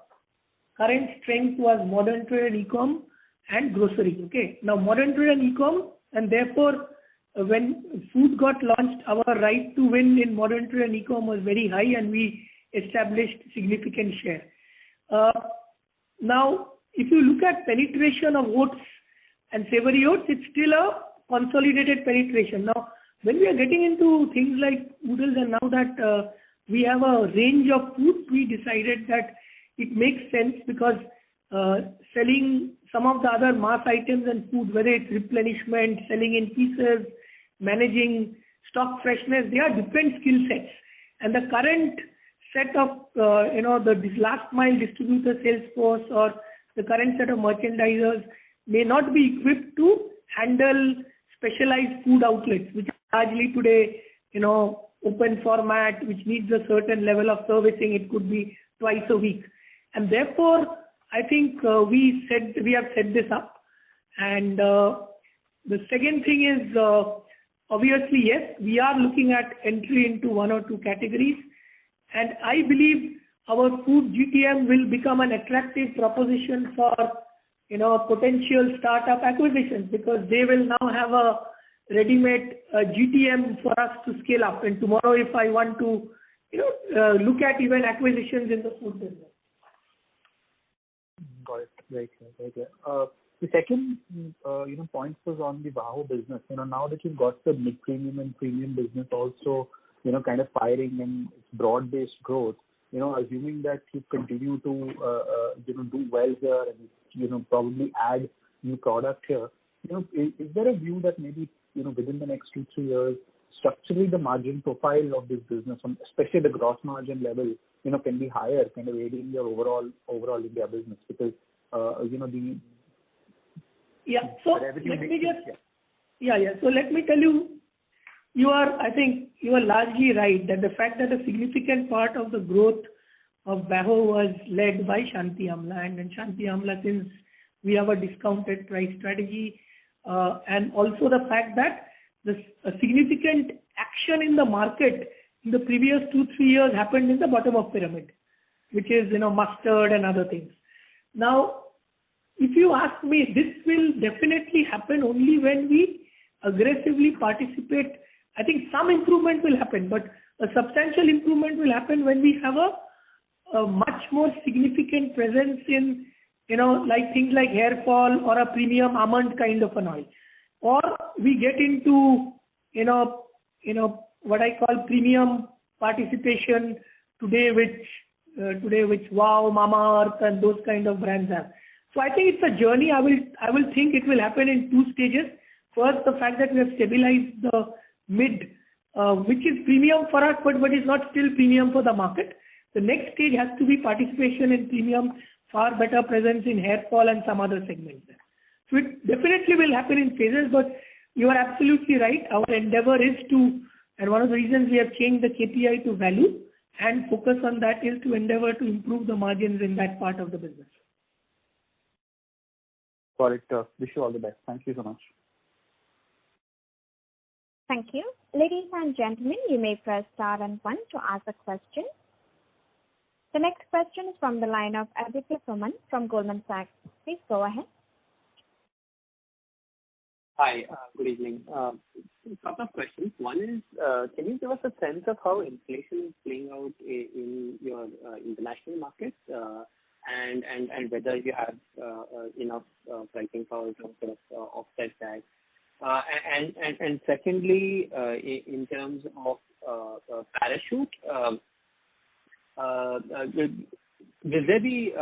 current strength was modern trade and e-com and grocery. Okay. Now modern trade and e-com, and therefore when food got launched, our right to win in modern trade and e-com was very high, and we established significant share. Now, if you look at penetration of oats and savory oats, it's still a consolidated penetration. Now, when we are getting into things like noodles, and now that we have a range of foods, we decided that it makes sense because selling some of the other mass items and food, whether it's replenishment, selling in pieces, managing stock freshness, they are different skill sets. And the current set of, the last mile distributor sales force or the current set of merchandisers may not be equipped to handle specialized food outlets, which are largely today, open format, which needs a certain level of servicing. It could be twice a week. And therefore, I think we have set this up. And the second thing is, obviously, yes, we are looking at entry into one or two categories. And I believe our food GTM will become an attractive proposition for, potential startup acquisitions, because they will now have a ready-made GTM for us to scale up. And tomorrow, if I want to, look at even acquisitions in the food business. Got it. Very clear. The second, point was on the VAHO business. Now that you've got the mid-premium and premium business also, kind of firing and it's broad-based growth, assuming that you continue to, do well here and, probably add new product here, is there a view that maybe, within the next 2-3 years, structurally the margin profile of this business, especially the gross margin level, can be higher, kind of aiding your overall India business? Because, the So let me just, So let me tell you, I think you are largely right that the fact that a significant part of the growth of VAHO was led by Shanti Amla, and Shanti Amla, since we have a discounted price strategy, and also the fact that a significant action in the market in the previous 2-3 years happened in the bottom of pyramid, which is, mustard and other things. Now, if you ask me, this will definitely happen only when we aggressively participate. I think some improvement will happen, but a substantial improvement will happen when we have a much more significant presence in, like things like hair fall or a premium almond kind of an oil. Or we get into, what I call premium participation today, which Wow, Mamaearth and those kind of brands have. So I think it's a journey. I will think it will happen in 2 stages. First, the fact that we have stabilized the mid, which is premium for us, but is not still premium for the market. The next stage has to be participation in premium, far better presence in hair fall and some other segments there. So it definitely will happen in phases, but you are absolutely right. Our endeavor is to, and one of the reasons we have changed the KPI to value and focus on that is to endeavor to improve the margins in that part of the business. Got it. Wish you all the best. Thank you so much. Thank you. Ladies and gentlemen, you may press star and 1 to ask a question. The next question is from the line of Aditya Suman from Goldman Sachs. Please go ahead. Hi, good evening. A couple of questions. One is, can you give us a sense of how inflation is playing out in your international markets, and whether you have enough pricing power to sort of offset that? And secondly, in terms of Parachute, will there be,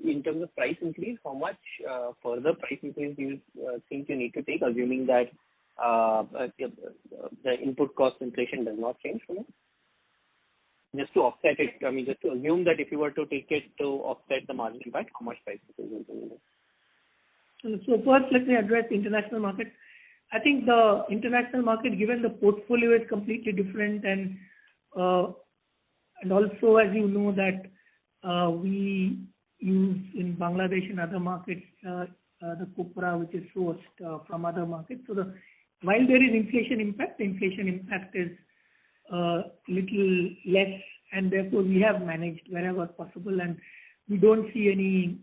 in terms of price increase, how much further price increase do you think you need to take, assuming that the input cost inflation does not change from it? Just to offset it, just to assume that if you were to take it to offset the margin impact, how much price increase will you need? So first, let me address the international market. I think the international market, given the portfolio, is completely different, and also, as you know, that we use in Bangladesh and other markets the copra which is sourced from other markets. So while there is inflation impact, the inflation impact is little less, and therefore we have managed wherever possible, and we don't see any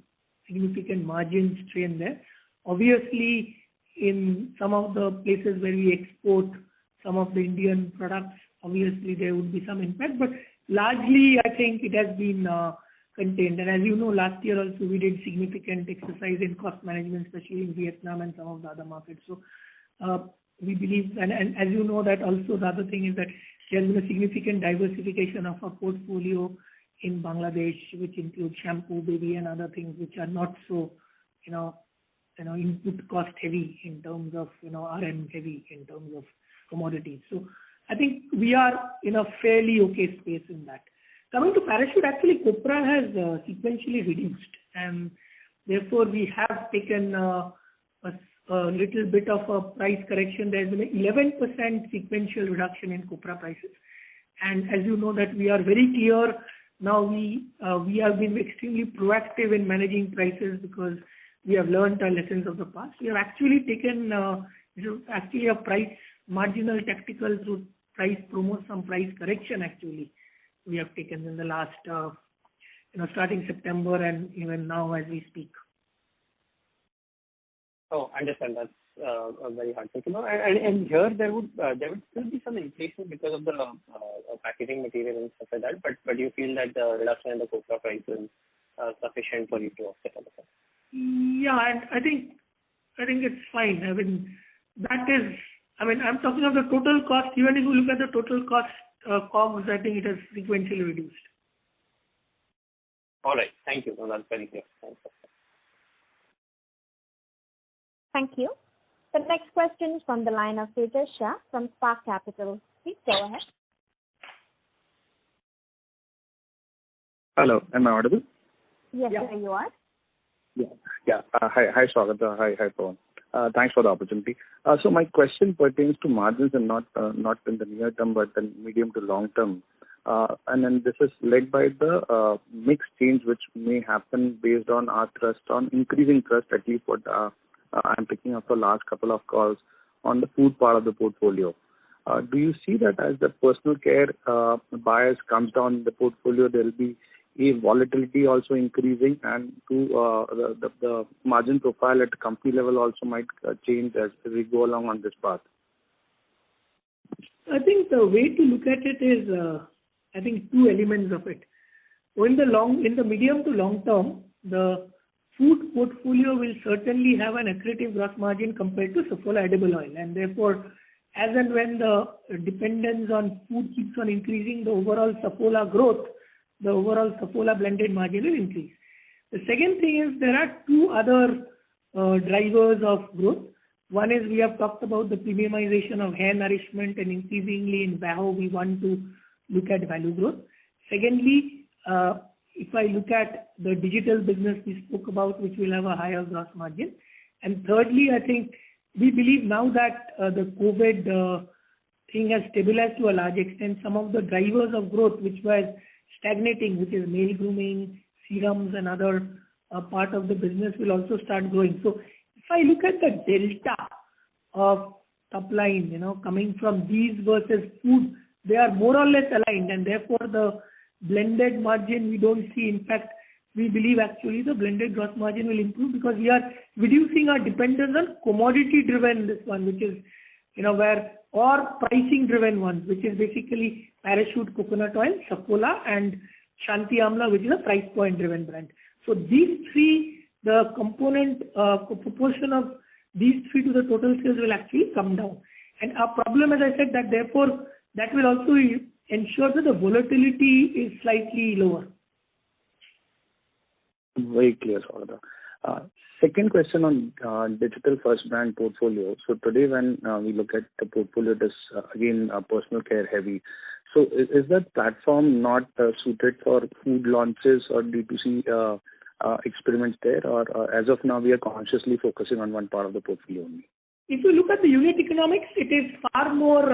significant margin strain there. Obviously, in some of the places where we export some of the Indian products, obviously there would be some impact, but largely I think it has been contained. And as you know, last year also we did significant exercise in cost management, especially in Vietnam and some of the other markets. So we believe, and as you know, that also the other thing is that there has been a significant diversification of our portfolio in Bangladesh, which includes shampoo, baby, and other things which are not so, input cost heavy in terms of, RM heavy in terms of commodities. So I think we are in a fairly okay space in that. Coming to Parachute, actually copra has sequentially reduced, and therefore we have taken a little bit of a price correction. There has been an 11% sequential reduction in copra prices, and as you know that we are very clear now. We have been extremely proactive in managing prices because we have learned our lessons of the past. We have actually taken actually a price marginal tactical through price promo, some price correction actually we have taken in the last starting September and even now as we speak. Oh, I understand. That's very hard to know. And here there would still be some inflation because of the packaging material and stuff like that. But you feel that the reduction in the copra price is sufficient for you to offset all of that? Yeah, and I think it's fine. I mean, I'm talking of the total cost. Even if you look at the total cost COGS, I think it has sequentially reduced. All right. Thank you. No, that's very clear. Thanks. Thank you. The next question is from the line of Tejas Shah from Spark Capital. Please go ahead. Hello, am I audible? Yes, there you are. Yeah. Hi, Swagata. Hi, Pawan. Thanks for the opportunity. So my question pertains to margins and not in the near term, but in medium to long term. And then this is led by the mix change which may happen based on our thrust on increasing trust, at least what I'm picking up the last couple of calls on the food part of the portfolio. Do you see that as the personal care bias comes down in the portfolio, there will be a volatility also increasing, and to the margin profile at the company level also might change as we go along on this path? I think the way to look at it is, I think two elements of it. In the medium to long term, the food portfolio will certainly have an accretive gross margin compared to Saffola edible oil, and therefore, as and when the dependence on food keeps on increasing, the overall Saffola growth, the overall Saffola blended margin will increase. The second thing is there are two other drivers of growth. One is we have talked about the premiumization of hair nourishment, and increasingly in VAHO we want to look at value growth. Secondly, if I look at the digital business we spoke about, which will have a higher gross margin. And thirdly, I think we believe now that the COVID thing has stabilized to a large extent, some of the drivers of growth which was stagnating, which is male grooming, serums and other part of the business will also start growing. So if I look at the delta of top line, coming from these versus food, they are more or less aligned, and therefore the blended margin we don't see. In fact, we believe actually the blended gross margin will improve because we are reducing our dependence on commodity driven which is, or pricing driven ones, which is basically Parachute coconut oil, Saffola and Shanti Amla, which is a price point driven brand. So these three, the component proportion of these three to the total sales will actually come down. And our problem, as I said, that therefore that will also ensure that the volatility is slightly lower. Very clear, Saurabh. Second question on digital first brand portfolio. So today when we look at the portfolio, it is again personal care heavy. So is that platform not suited for food launches or D2C experiments there, or as of now we are consciously focusing on one part of the portfolio only? If you look at the unit economics, it is far more,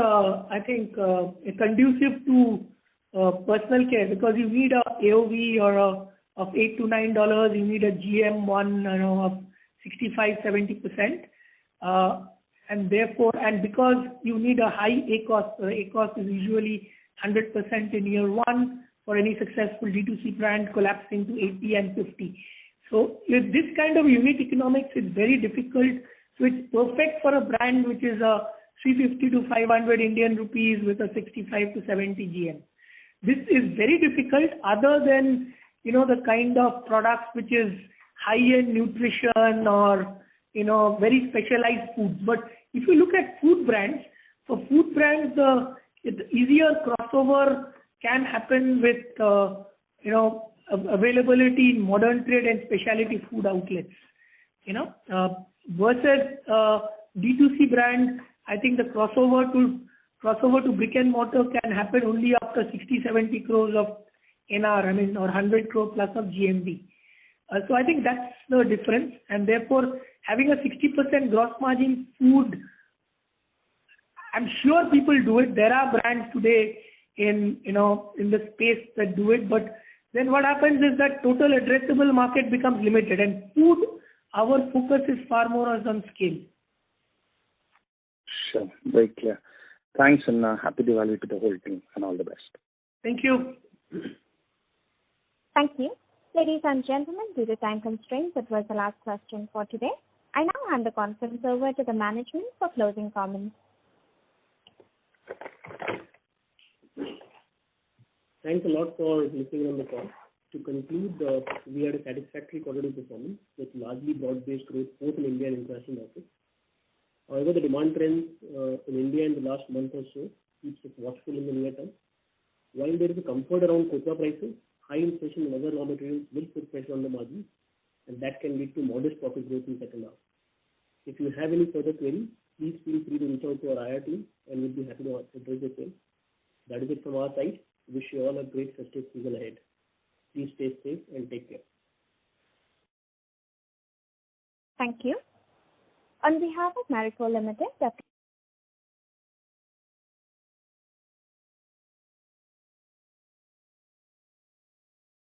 I think, conducive to personal care, because you need a AOV of $8 to $9. You need a GM1 of 65-70%, and therefore, and because you need a high ACoS, ACoS is usually 100% in year one for any successful D2C brand, collapsing to 80 and 50. So with this kind of unit economics, it's very difficult. So it's perfect for a brand which is a 350 to 500 Indian rupees with a 65 to 70 GM. This is very difficult other than, the kind of products which is high-end nutrition or, very specialized foods. But if you look at food brands, for food brands, the easier crossover can happen with, availability in modern trade and specialty food outlets, versus D2C brand. I think the crossover to brick and mortar can happen only after 60-70 crores of NR, or 100 crore plus of GMV. So I think that's the difference, and therefore having a 60% gross margin food, I'm sure people do it. There are brands today in the space that do it, but then what happens is that total addressable market becomes limited, and food, our focus is far more on scale. Sure, very clear. Thanks, and happy Diwali to the whole team, and all the best. Thank you. Thank you. Ladies and gentlemen, due to time constraints, that was the last question for today. I now hand the conference over to the management for closing comments. Thanks a lot for listening on the call. To conclude, we had a satisfactory quarterly performance with largely broad-based growth both in India and international markets. However, the demand trends in India in the last month or so keeps us watchful in the near term. While there is a comfort around copra prices, high inflation in other raw materials will put pressure on the margins, and that can lead to modest profit growth in second half. If you have any further queries, please feel free to reach out to our IR team, and we'll be happy to address the same. That is it from our side. Wish you all a great festive season ahead. Please stay safe and take care. Thank you. On behalf of Marico Limited,